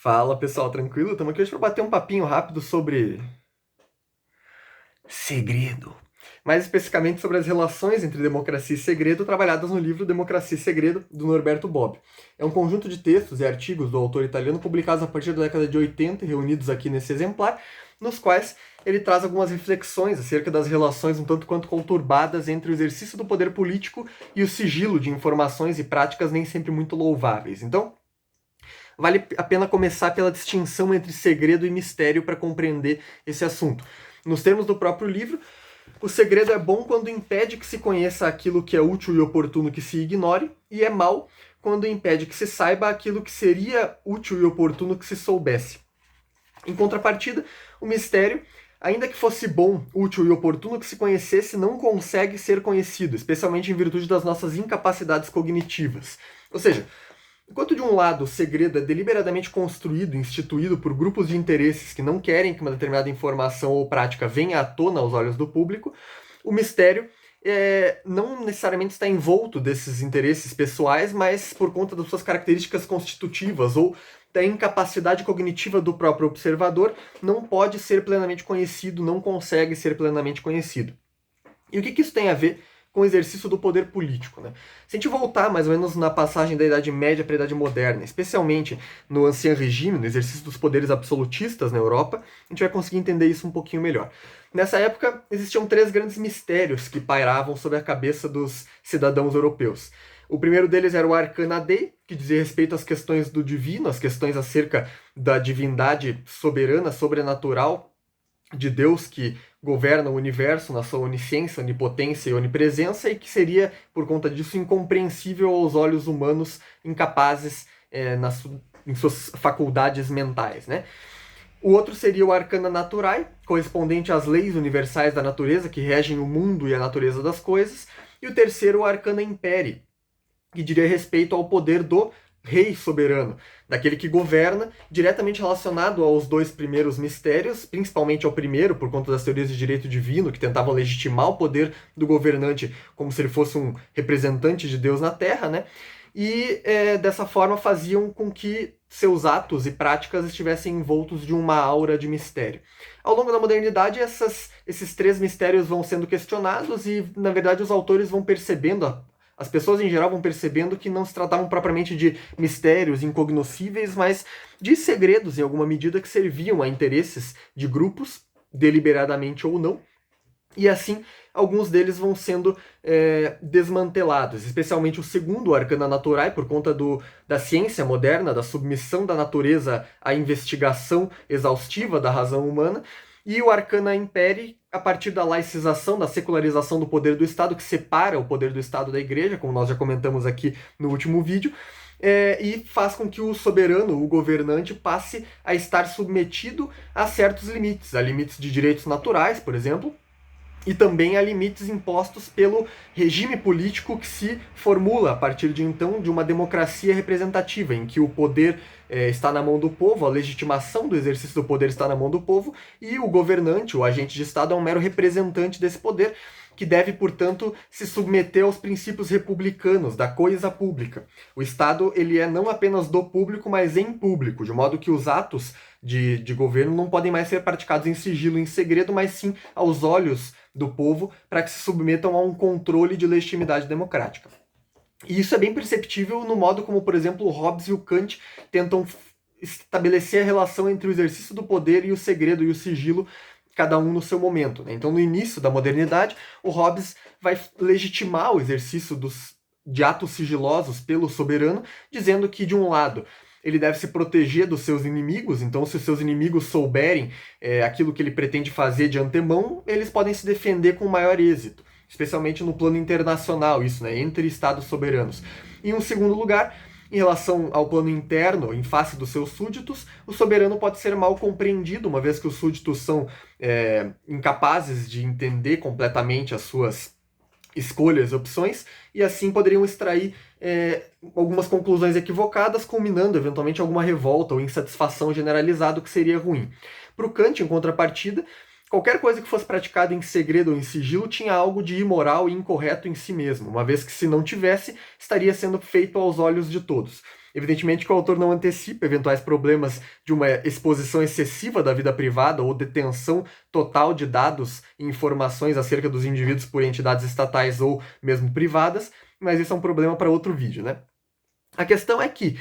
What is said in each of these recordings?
Fala pessoal, tranquilo? Estamos aqui hoje para bater um papinho rápido sobre segredo. Mais especificamente sobre as relações entre democracia e segredo, trabalhadas no livro Democracia e Segredo, do Norberto Bobbio. É um conjunto de textos e artigos do autor italiano publicados a partir da década de 80 e reunidos aqui nesse exemplar, nos quais ele traz algumas reflexões acerca das relações um tanto quanto conturbadas entre o exercício do poder político e o sigilo de informações e práticas nem sempre muito louváveis. Então, vale a pena começar pela distinção entre segredo e mistério para compreender esse assunto. Nos termos do próprio livro, o segredo é bom quando impede que se conheça aquilo que é útil e oportuno que se ignore, e é mal quando impede que se saiba aquilo que seria útil e oportuno que se soubesse. Em contrapartida, o mistério, ainda que fosse bom, útil e oportuno que se conhecesse, não consegue ser conhecido, especialmente em virtude das nossas incapacidades cognitivas. Ou seja, enquanto de um lado o segredo é deliberadamente construído, instituído por grupos de interesses que não querem que uma determinada informação ou prática venha à tona aos olhos do público, o mistério não necessariamente está envolto desses interesses pessoais, mas por conta das suas características constitutivas ou da incapacidade cognitiva do próprio observador, não pode ser plenamente conhecido, não consegue ser plenamente conhecido. E o que isso tem a ver com o exercício do poder político, né? Se a gente voltar mais ou menos na passagem da Idade Média para a Idade Moderna, especialmente no Ancien Regime, no exercício dos poderes absolutistas na Europa, a gente vai conseguir entender isso um pouquinho melhor. Nessa época, existiam três grandes mistérios que pairavam sobre a cabeça dos cidadãos europeus. O primeiro deles era o Arcana Dei, que dizia respeito às questões do divino, às questões acerca da divindade soberana, sobrenatural de Deus que governa o universo na sua onisciência, onipotência e onipresença, e que seria, por conta disso, incompreensível aos olhos humanos incapazes em suas faculdades mentais, né? O outro seria o Arcana Naturae, correspondente às leis universais da natureza que regem o mundo e a natureza das coisas. E o terceiro, o Arcana Imperii, que diria respeito ao poder do rei soberano, daquele que governa, diretamente relacionado aos dois primeiros mistérios, principalmente ao primeiro, por conta das teorias de direito divino, que tentavam legitimar o poder do governante como se ele fosse um representante de Deus na Terra, né? E dessa forma faziam com que seus atos e práticas estivessem envoltos de uma aura de mistério. Ao longo da modernidade, esses três mistérios vão sendo questionados e, na verdade, os autores vão percebendo, as pessoas em geral vão percebendo que não se tratavam propriamente de mistérios incognoscíveis, mas de segredos, em alguma medida, que serviam a interesses de grupos, deliberadamente ou não. E assim, alguns deles vão sendo desmantelados, especialmente o segundo, o Arcana Naturae, por conta da ciência moderna, da submissão da natureza à investigação exaustiva da razão humana, e o Arcana Imperii, a partir da laicização, da secularização do poder do Estado, que separa o poder do Estado da Igreja, como nós já comentamos aqui no último vídeo, e faz com que o soberano, o governante, passe a estar submetido a certos limites, a limites de direitos naturais, por exemplo, e também a limites impostos pelo regime político que se formula a partir de então de uma democracia representativa, em que o poder está na mão do povo, a legitimação do exercício do poder está na mão do povo, e o governante, o agente de Estado, é um mero representante desse poder, que deve, portanto, se submeter aos princípios republicanos da coisa pública. O Estado ele é não apenas do público, mas em público, de modo que os atos de governo não podem mais ser praticados em sigilo, em segredo, mas sim aos olhos do povo, para que se submetam a um controle de legitimidade democrática. E isso é bem perceptível no modo como, por exemplo, o Hobbes e o Kant tentam estabelecer a relação entre o exercício do poder e o segredo e o sigilo, cada um no seu momento, né? Então, no início da modernidade, o Hobbes vai legitimar o exercício de atos sigilosos pelo soberano, dizendo que, de um lado, ele deve se proteger dos seus inimigos, então se os seus inimigos souberem aquilo que ele pretende fazer de antemão, eles podem se defender com maior êxito, especialmente no plano internacional, isso, né, entre estados soberanos. Em um segundo lugar, em relação ao plano interno, em face dos seus súditos, o soberano pode ser mal compreendido, uma vez que os súditos são incapazes de entender completamente as suas escolhas e opções, e assim poderiam extrair algumas conclusões equivocadas, culminando eventualmente em alguma revolta ou insatisfação generalizada, que seria ruim. Para o Kant, em contrapartida, qualquer coisa que fosse praticada em segredo ou em sigilo tinha algo de imoral e incorreto em si mesmo, uma vez que, se não tivesse, estaria sendo feito aos olhos de todos. Evidentemente que o autor não antecipa eventuais problemas de uma exposição excessiva da vida privada ou detenção total de dados e informações acerca dos indivíduos por entidades estatais ou mesmo privadas, mas isso é um problema para outro vídeo, né? A questão é que,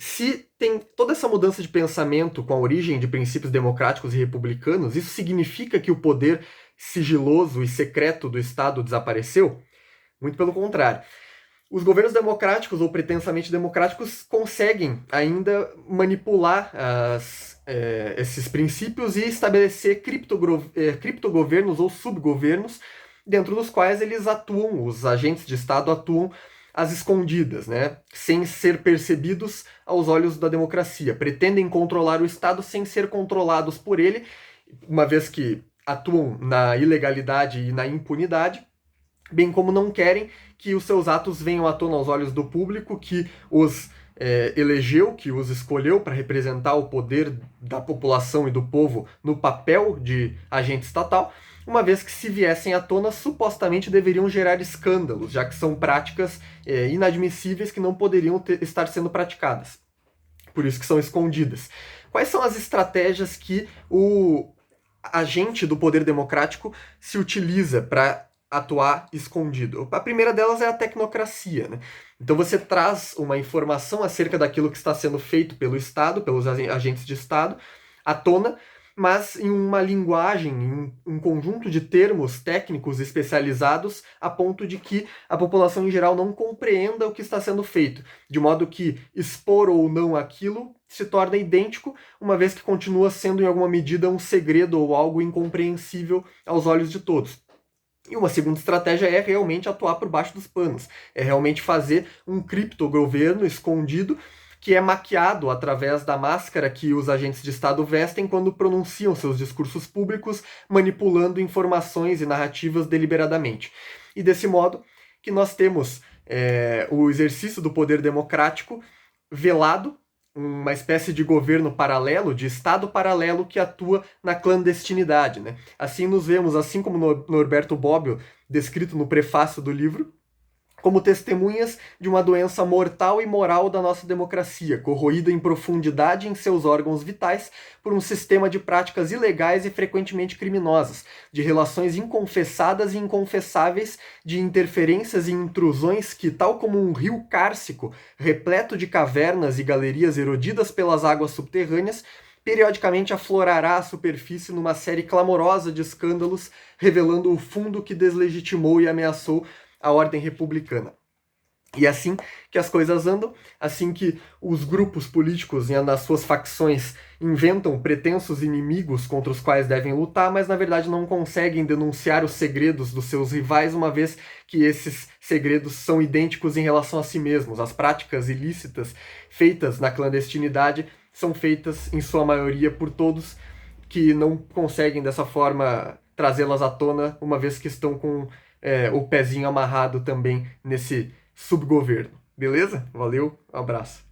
se tem toda essa mudança de pensamento com a origem de princípios democráticos e republicanos, isso significa que o poder sigiloso e secreto do Estado desapareceu? Muito pelo contrário. Os governos democráticos ou pretensamente democráticos conseguem ainda manipular esses princípios e estabelecer criptogovernos ou subgovernos dentro dos quais eles atuam, os agentes de Estado atuam às escondidas, né? Sem ser percebidos aos olhos da democracia. Pretendem controlar o Estado sem ser controlados por ele, uma vez que atuam na ilegalidade e na impunidade, bem como não querem que os seus atos venham à tona aos olhos do público, que os elegeu, que os escolheu para representar o poder da população e do povo no papel de agente estatal, uma vez que, se viessem à tona, supostamente deveriam gerar escândalos, já que são práticas inadmissíveis que não poderiam estar sendo praticadas. Por isso que são escondidas. Quais são as estratégias que o agente do poder democrático se utiliza para atuar escondido? A primeira delas é a tecnocracia, né? Então você traz uma informação acerca daquilo que está sendo feito pelo Estado, pelos agentes de Estado, à tona, mas em uma linguagem, em um conjunto de termos técnicos especializados, a ponto de que a população em geral não compreenda o que está sendo feito, de modo que expor ou não aquilo se torna idêntico, uma vez que continua sendo em alguma medida um segredo ou algo incompreensível aos olhos de todos. E uma segunda estratégia é realmente atuar por baixo dos panos, é realmente fazer um criptogoverno escondido que é maquiado através da máscara que os agentes de Estado vestem quando pronunciam seus discursos públicos, manipulando informações e narrativas deliberadamente. E desse modo que nós temos o exercício do poder democrático velado, uma espécie de governo paralelo, de Estado paralelo que atua na clandestinidade, né? Assim nos vemos, assim como Norberto Bobbio, descrito no prefácio do livro, como testemunhas de uma doença mortal e moral da nossa democracia, corroída em profundidade em seus órgãos vitais por um sistema de práticas ilegais e frequentemente criminosas, de relações inconfessadas e inconfessáveis, de interferências e intrusões que, tal como um rio cárcico, repleto de cavernas e galerias erodidas pelas águas subterrâneas, periodicamente aflorará a superfície numa série clamorosa de escândalos, revelando o fundo que deslegitimou e ameaçou a ordem republicana. E assim que as coisas andam, assim que os grupos políticos nas suas facções inventam pretensos inimigos contra os quais devem lutar, mas na verdade não conseguem denunciar os segredos dos seus rivais, uma vez que esses segredos são idênticos em relação a si mesmos. As práticas ilícitas feitas na clandestinidade são feitas, em sua maioria, por todos que não conseguem dessa forma trazê-las à tona, uma vez que estão com o pezinho amarrado também nesse subgoverno. Beleza? Valeu, um abraço.